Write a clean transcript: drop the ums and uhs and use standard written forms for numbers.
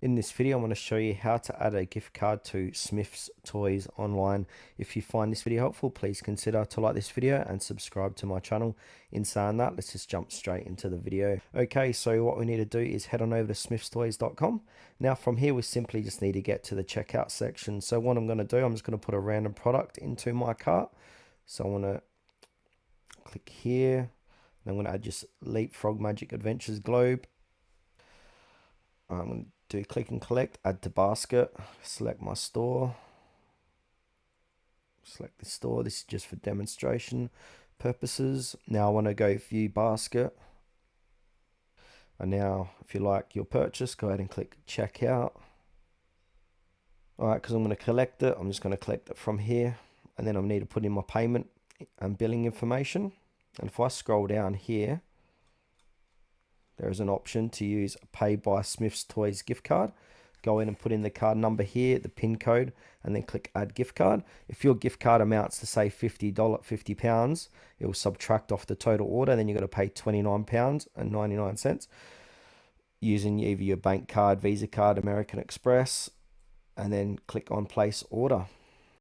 In this video, I'm going to show you how to add a gift card to Smyths Toys online. If you find this video helpful, please consider to like this video and subscribe to my channel. In saying that, let's just jump straight into the video. Okay, so what we need to do is head on over to smythstoys.com. Now from here, we simply just need to get to the checkout section. So what I'm going to do, I'm just going to put a random product into my cart. So I want to click here. And I'm going to add just Leapfrog Magic Adventures Globe. I'm going to do click and collect, add to basket, select my store, select the store. This is just for demonstration purposes. Now I want to go view basket. And now if you like your purchase, go ahead and click checkout. Alright, because I'm going to collect it, I'm just going to collect it from here. And then I need to put in my payment and billing information. And if I scroll down here, there is an option to use a Pay by Smyths Toys gift card. Go in and put in the card number here, the PIN code, and then click Add Gift Card. If your gift card amounts to say £50, it will subtract off the total order. Then you've got to pay £29.99 using either your bank card, Visa card, American Express, and then click on Place Order.